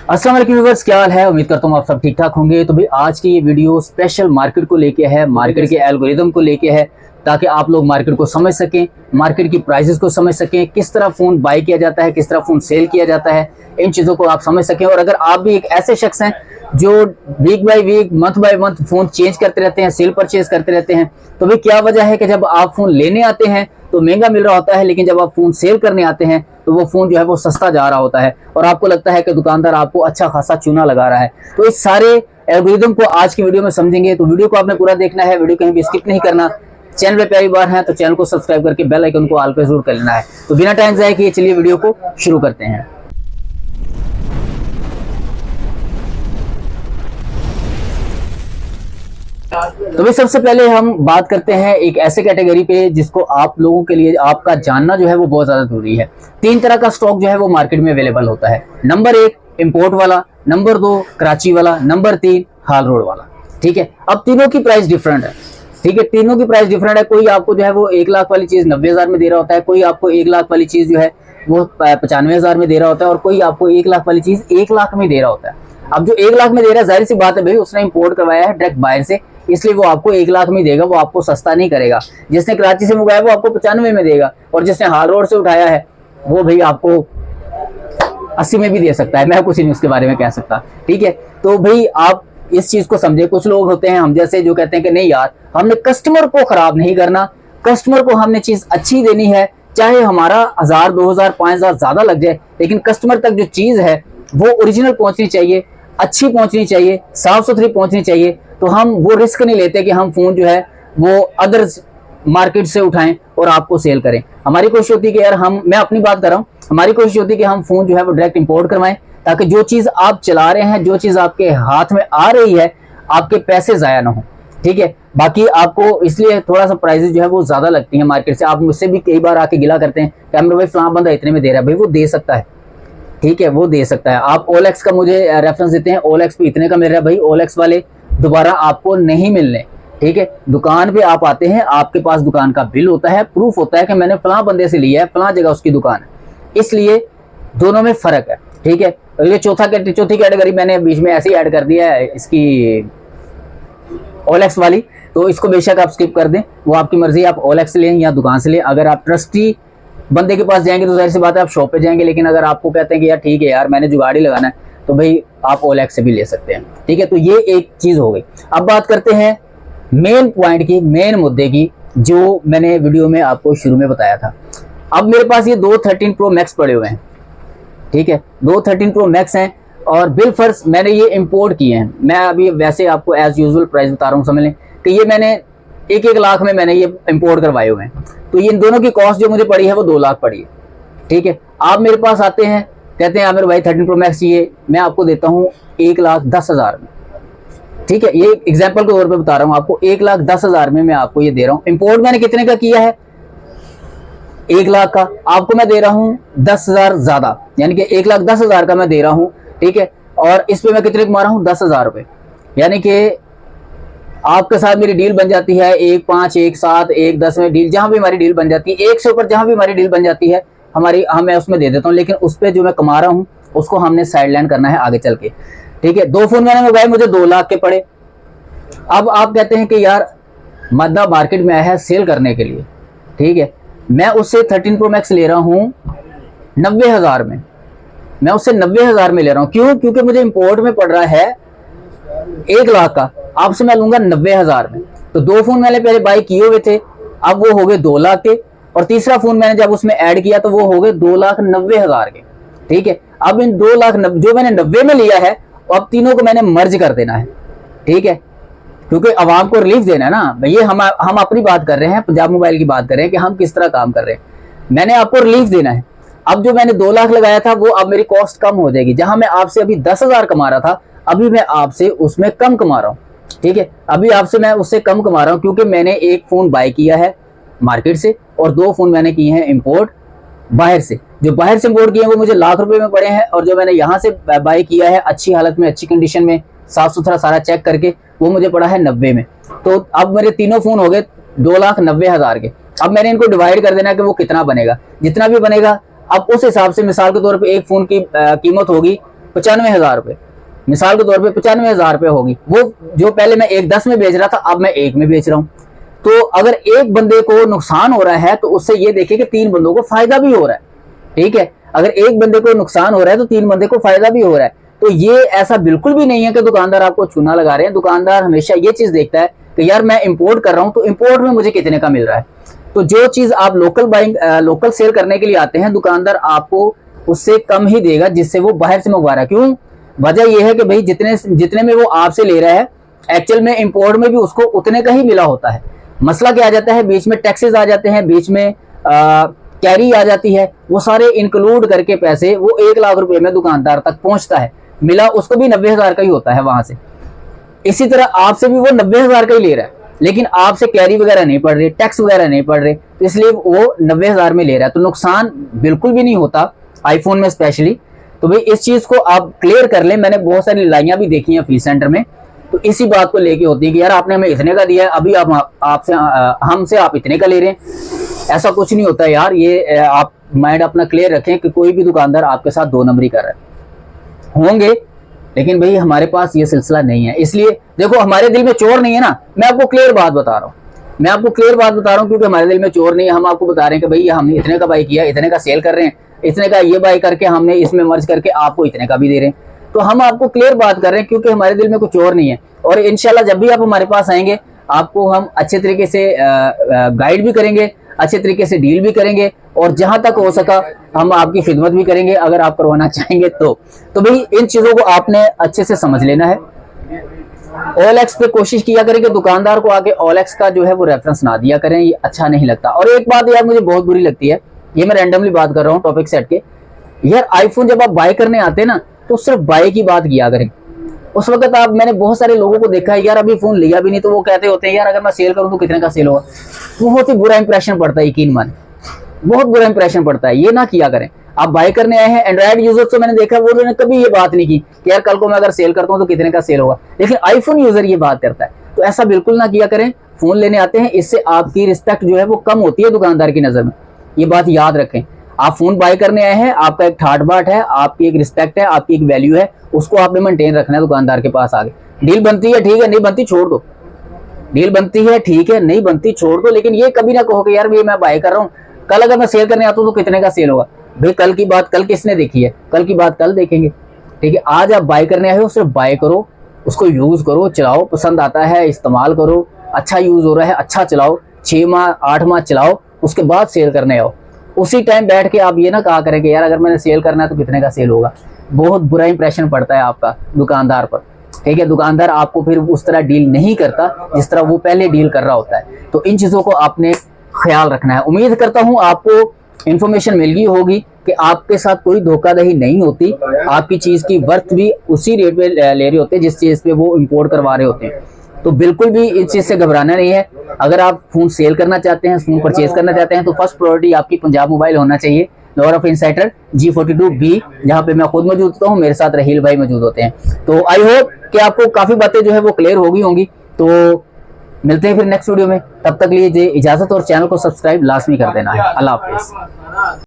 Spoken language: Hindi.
अस्सलाम वालेकुम व्यूअर्स, क्या हाल है। उम्मीद करता हूँ आप सब ठीक ठाक होंगे। तो भाई आज की ये वीडियो स्पेशल मार्केट को लेके है, मार्केट के एल्गोरिदम को लेके है, ताकि आप लोग मार्केट को समझ सकें, मार्केट की प्राइसेस को समझ सकें, किस तरह फ़ोन बाय किया जाता है, किस तरह फ़ोन सेल किया जाता है, इन चीज़ों को आप समझ सकें। और अगर आप भी एक ऐसे शख्स हैं जो week by week, month by month phone change करते रहते हैं, सेल परचेज करते रहते हैं, तो भाई क्या वजह है कि जब आप फ़ोन लेने आते हैं तो महंगा मिल रहा होता है, लेकिन जब आप फ़ोन सेल करने आते हैं तो वो फ़ोन जो है वो सस्ता जा रहा होता है और आपको लगता है कि दुकानदार आपको अच्छा खासा चूना लगा रहा है। तो इस सारे एल्गोरिदम को आज की वीडियो में समझेंगे। तो वीडियो को आपने पूरा देखना है, वीडियो कहीं भी स्किप नहीं करना। चैनल पे पहली बार है तो चैनल को सब्सक्राइब करके बेल आइकन को ऑल पे जरूर कर लेना है। तो बिना टाइम जाए कि चलिए वीडियो को शुरू करते हैं। तो भाई सबसे पहले हम बात करते हैं एक ऐसे कैटेगरी पे जिसको आप लोगों के लिए आपका जानना जो है वो बहुत ज्यादा जरूरी है। तीन तरह का स्टॉक जो है वो मार्केट में अवेलेबल होता है। नंबर 1 इंपोर्ट वाला, नंबर 2 कराची वाला, नंबर 3 हाल रोड वाला। ठीक है, अब तीनों की प्राइस डिफरेंट है। ठीक है, तीनों की प्राइस डिफरेंट है। कोई आपको जो है वो 1 लाख वाली चीज 90,000 में दे रहा होता है, कोई आपको 1 लाख वाली चीज जो है वो 95,000 में दे रहा होता है, और कोई आपको 1 लाख वाली चीज 1 लाख में दे रहा होता है। अब जो 1 लाख में दे रहा है, जाहिर सी बात है भाई उसने इंपोर्ट करवाया है डायरेक्ट बाहर से, इसलिए वो आपको 1 लाख में देगा, वो आपको सस्ता नहीं करेगा। जिसने कराची से मंगाया वो आपको 95 में देगा, और जिसने हाल रोड से उठाया है वो भाई आपको 80 में भी दे सकता है। मैं कुछ नहीं उसके बारे में कह सकता। ठीक है, तो भाई आप इस चीज को समझे। कुछ लोग होते हैं हम जैसे जो कहते हैं कि नहीं यार, हमने कस्टमर को खराब नहीं करना, कस्टमर को हमने चीज अच्छी देनी है, चाहे हमारा 1000 2000 5000 ज्यादा लग जाए, लेकिन कस्टमर तक जो चीज है वो ओरिजिनल पहुंचनी चाहिए, अच्छी पहुंचनी चाहिए, साफ सुथरी पहुंचनी चाहिए। तो हम वो रिस्क नहीं लेते कि हम फोन जो है वो अदर्स मार्केट से उठाएं और आपको सेल करें। हमारी कोशिश होती है कि यार मैं अपनी बात कर रहा हूं, हमारी कोशिश होती है कि हम फोन जो है वो डायरेक्ट इंपोर्ट करवाएं, ताकि जो चीज आप चला रहे हैं, जो चीज आपके हाथ में आ रही है, आपके पैसे जाया ना हो। ठीक है, बाकी आपको इसलिए थोड़ा सा प्राइसेस जो है वो ज्यादा लगती है मार्केट से। आप मुझसे भी कई बार आके गिला करते हैं कि अमर भाई फलां बंदा इतने में दे रहा है। भाई वो दे सकता है, ठीक है, वो दे सकता है। आप ओलेक्स का मुझे रेफरेंस देते हैं, ओलेक्स पे इतने का मिल रहा है। भाई ओलेक्स वाले दोबारा आपको नहीं मिलने। ठीक है, दुकान पे आप आते हैं, आपके पास दुकान का बिल होता है, प्रूफ होता है कि मैंने फलां बंदे से लिया है, फलां जगह उसकी दुकान है, इसलिए दोनों में फर्क है। ठीक है, ये चौथी कैटेगरी मैंने बीच में ऐसे ही ऐड कर दिया है इसकी ओलेक्स वाली, तो इसको बेशक आप स्किप कर दें, वो आपकी मर्जी, आप ओलेक्स लें या दुकान से लें। अगर आप ट्रस्टी बंदे के पास जाएंगे तो जाहिर सी बात है आप शॉप पे जाएंगे, लेकिन अगर आपको कहते हैं कि यार ठीक है यार मैंने जुगाड़ ही लगाना है, तो भाई आप ओलेक्स से भी ले सकते हैं। ठीक है, तो ये एक चीज हो गई। अब बात करते हैं मेन पॉइंट की, मेन मुद्दे की, जो मैंने वीडियो में आपको शुरू में बताया था। अब मेरे पास ये 2 13 प्रो मैक्स पड़े हुए हैं। ठीक है, 2 13 प्रो मैक्स हैं और बिल फर्ज मैंने ये इंपोर्ट किए हैं। मैं अभी वैसे आपको एज यूजुअल प्राइस बता रहा हूँ, समझ लें कि ये मैंने 1 लाख में मैंने ये इंपोर्ट करवाए हुए हैं। तो ये इन दोनों की कॉस्ट जो मुझे पड़ी है वो 2 लाख पड़ी है। ठीक है, आप मेरे पास आते हैं, कहते हैं आमिर भाई 13 प्रो मैक्स चाहिए, मैं आपको देता हूँ 1,10,000 में। ठीक है, ये एग्जाम्पल के तौर पे बता रहा हूँ आपको, 1,10,000 में मैं आपको ये दे रहा हूँ। इंपोर्ट मैंने कितने का किया है? 1 लाख का। आपको मैं दे रहा हूँ 10,000 ज्यादा, यानी कि 1,10,000 का मैं दे रहा हूँ। ठीक है, और इस पे मैं कितने कमा रहा हूँ? 10,000 रुपए। यानी कि आपके साथ मेरी डील बन जाती है 1,5 1,7 1,10 में डील, जहां भी हमारी डील बन जाती है, 1 से ऊपर जहां भी हमारी डील बन जाती है मैं उसमें दे देता हूं, लेकिन उस पर जो मैं कमा रहा हूं उसको हमने साइड लाइन करना है आगे चल के। ठीक है, 2 फोन मैंने मंगाए, मुझे 2 लाख के पड़े। अब आप कहते हैं कि यार मद्दा मार्केट में आया है सेल करने के लिए। ठीक है, मैं उससे 13 प्रो मैक्स ले रहा हूं 90,000 में, मैं उससे 90,000 में ले रहा हूं। क्यों? क्योंकि मुझे इंपोर्ट में पड़ रहा है 1 लाख का, आपसे मैं लूंगा 90,000 में। तो 2 फोन मैंने पहले बाय किए हुए थे, अब वो हो गए 2 लाख के, और तीसरा फोन मैंने जब उसमें ऐड किया तो वो हो गए 2,90,000 के। ठीक है, अब इन 2 लाख जो मैंने 90 में लिया है, अब तीनों को मैंने मर्ज कर देना है। ठीक है, क्योंकि आवाम को रिलीफ देना है ना। ये हम अपनी बात कर रहे हैं, पंजाब मोबाइल की बात कर रहे हैं कि हम किस तरह काम कर रहे हैं, मैंने आपको रिलीफ देना है। अब जो मैंने 2 लाख लगाया था वो अब मेरी कॉस्ट कम हो जाएगी। जहां मैं आपसे अभी 10,000 कमा रहा था, अभी मैं आपसे उसमें कम कमा रहा हूं। ठीक है, अभी आपसे मैं उससे कम कमा रहा हूं, क्योंकि मैंने 1 फोन बाय किया है मार्केट से और 2 फोन मैंने किए हैं इंपोर्ट बाहर से। जो बाहर से इंपोर्ट किए हैं वो मुझे लाख रुपए में पड़े हैं, और जो मैंने यहाँ से बाय किया है अच्छी हालत में, अच्छी कंडीशन में, साफ सुथरा सारा चेक करके, वो मुझे पड़ा है 90 में। तो अब मेरे तीनों फोन हो गए 2,90,000 के। अब मैंने इनको डिवाइड कर देना कि वो कितना बनेगा, जितना भी बनेगा। अब उस हिसाब से मिसाल के तौर पे एक फोन की कीमत होगी 95,000 रुपये, मिसाल के तौर पे 95,000 रुपये होगी, वो जो पहले मैं 1,10 में बेच रहा था अब मैं 1 में बेच रहा हूँ। तो अगर एक बंदे को नुकसान हो रहा है तो उससे ये देखिए कि 3 बंदों को फायदा भी हो रहा है, ठीक है। अगर एक बंदे को नुकसान हो रहा है तो 3 बंदे को फायदा भी हो रहा है। तो ये ऐसा बिल्कुल भी नहीं है कि दुकानदार आपको चूना लगा रहे हैं। दुकानदार हमेशा ये चीज देखता है कि यार मैं इंपोर्ट कर रहा हूं तो इंपोर्ट में मुझे कितने का मिल रहा है। तो जो चीज आप लोकल सेल करने के लिए आते हैं, दुकानदार आपको उससे कम ही देगा जिससे वो बाहर से मंगवा रहा है। क्यों? वजह यह है कि भाई जितने में वो आपसे ले रहा है, एक्चुअल में इंपोर्ट में भी उसको उतने का ही मिला होता है। मसला क्या आ जाता है, बीच में टैक्सेस आ जाते हैं, बीच में कैरी आ जाती है, वो सारे इंक्लूड करके पैसे वो 1 लाख रुपए में दुकानदार तक पहुंचता है। मिला उसको भी 90,000 का ही होता है वहां से। इसी तरह आपसे भी वो 90,000 का ही ले रहा है, लेकिन आपसे कैरी वगैरह नहीं पड़ रही, टैक्स वगैरह नहीं पड़ रहे, तो इसलिए वो 90,000 में ले रहा है। तो नुकसान बिल्कुल भी नहीं होता आईफोन में स्पेशली। तो भाई इस चीज को आप क्लियर कर लें। मैंने बहुत सारी लड़ाइयां भी देखी हैं फीस सेंटर में, तो इसी बात को लेके होती है कि यार आपने हमें इतने का दिया है, अभी हमसे आप इतने का ले रहे हैं। ऐसा कुछ नहीं होता यार, ये आप माइंड अपना क्लियर रखें कि कोई भी दुकानदार आपके साथ 2 नंबरी कर रहा है। होंगे, लेकिन भाई हमारे पास ये सिलसिला नहीं है। इसलिए देखो, हमारे दिल में चोर नहीं है ना, मैं आपको क्लियर बात बता रहा हूँ, क्योंकि हमारे दिल में चोर नहीं है। हम आपको बता रहे हैं कि भाई हमने इतने का बाई किया, इतने का सेल कर रहे हैं, इतने का ये बाई करके हमने इसमें मर्ज करके आपको इतने का भी दे रहे हैं। तो हम आपको क्लियर बात कर रहे हैं क्योंकि हमारे दिल में कुछ चोर नहीं है। और इंशाल्लाह जब भी आप हमारे पास आएंगे, आपको हम अच्छे तरीके से गाइड भी करेंगे, अच्छे तरीके से डील भी करेंगे, और जहां तक हो सका हम आपकी खिदमत भी करेंगे अगर आप करवाना चाहेंगे तो भाई इन चीजों को आपने अच्छे से समझ लेना है। OLX पे कोशिश किया करें कि दुकानदार को आगे OLX का जो है वो रेफरेंस ना दिया करें, ये अच्छा नहीं लगता। और एक बात यार मुझे बहुत बुरी लगती है, ये मैं रैंडमली बात कर रहा हूँ टॉपिक सेट के, यार आईफोन जब आप बाय करने आते हैं ना तो सिर्फ बाय की बात किया करें। उस वक्त मैंने बहुत सारे लोगों को देखा है, यार अभी फोन लिया भी नहीं तो वो कहते होते हैं यार अगर मैं सेल करूं तो कितने का सेल होगा। बहुत ही बुरा इंप्रेशन पड़ता है, यकीन माने बहुत बुरा इंप्रेशन पड़ता है। ये ना किया करें। आप बाय करने आए हैं, एंड्रॉइड यूजर तो मैंने देखा वो उन्होंने कभी ये बात नहीं की कि यार कल को मैं अगर सेल करता हूं तो कितने का सेल होगा, लेकिन आईफोन यूजर ये बात करता है। तो ऐसा बिल्कुल ना किया करें। फोन लेने आते हैं, इससे आपकी रिस्पेक्ट जो है वो कम होती है दुकानदार की नजर में, ये बात याद रखें। आप फोन बाय करने आए हैं, आपका एक ठाट बाट है, आपकी एक रिस्पेक्ट है, आपकी एक वैल्यू है, उसको आपने मेंटेन रखना है दुकानदार के पास आगे। डील बनती है ठीक है, नहीं बनती छोड़ दो। डील बनती है ठीक है, नहीं बनती छोड़ दो, लेकिन ये कभी ना कहो कि यार मैं बाय कर रहा हूँ, कल अगर मैं सेल करने आता हूँ तो कितने का सेल होगा। भाई कल की बात कल किसने देखी है, कल की बात कल देखेंगे, ठीक है। आज आप बाय करने आए हो, सिर्फ बाय करो, उसको यूज करो, चलाओ, पसंद आता है इस्तेमाल करो, अच्छा यूज हो रहा है अच्छा चलाओ, 6 माह 8 माह चलाओ, उसके बाद सेल करने आओ। उसी टाइम बैठ के आप ये ना कहा करें कि यार अगर मैंने सेल करना है तो कितने का सेल होगा। बहुत बुरा इंप्रेशन पड़ता है आपका दुकानदार पर, ठीक है। दुकानदार आपको फिर उस तरह डील नहीं करता जिस तरह वो पहले डील कर रहा होता है। तो इन चीज़ों को आपने ख्याल रखना है। उम्मीद करता हूँ आपको इन्फॉर्मेशन मिल गई होगी कि आपके साथ कोई धोखाधड़ी नहीं होती, आपकी चीज़ की वर्थ भी उसी रेट पे ले रहे होते हैं जिस चीज़ पे वो इंपोर्ट करवा रहे होते हैं। तो बिल्कुल भी इस चीज़ से घबराना नहीं है। अगर आप फ़ोन सेल करना चाहते हैं, फ़ोन परचेज करना चाहते हैं, तो फर्स्ट प्रायोरिटी आपकी पंजाब मोबाइल होना चाहिए, लोअर ऑफ इनसाइटर G42B, जहाँ पे मैं खुद मौजूद होता हूँ, मेरे साथ रहील भाई मौजूद होते हैं। तो आई होप कि आपको काफ़ी बातें जो है वो क्लियर हो गई होंगी। तो मिलते हैं फिर नेक्स्ट वीडियो में, तब तक लिए इजाज़त, और चैनल को सब्सक्राइब लाजमी कर देना है। अल्लाह हाफिज़।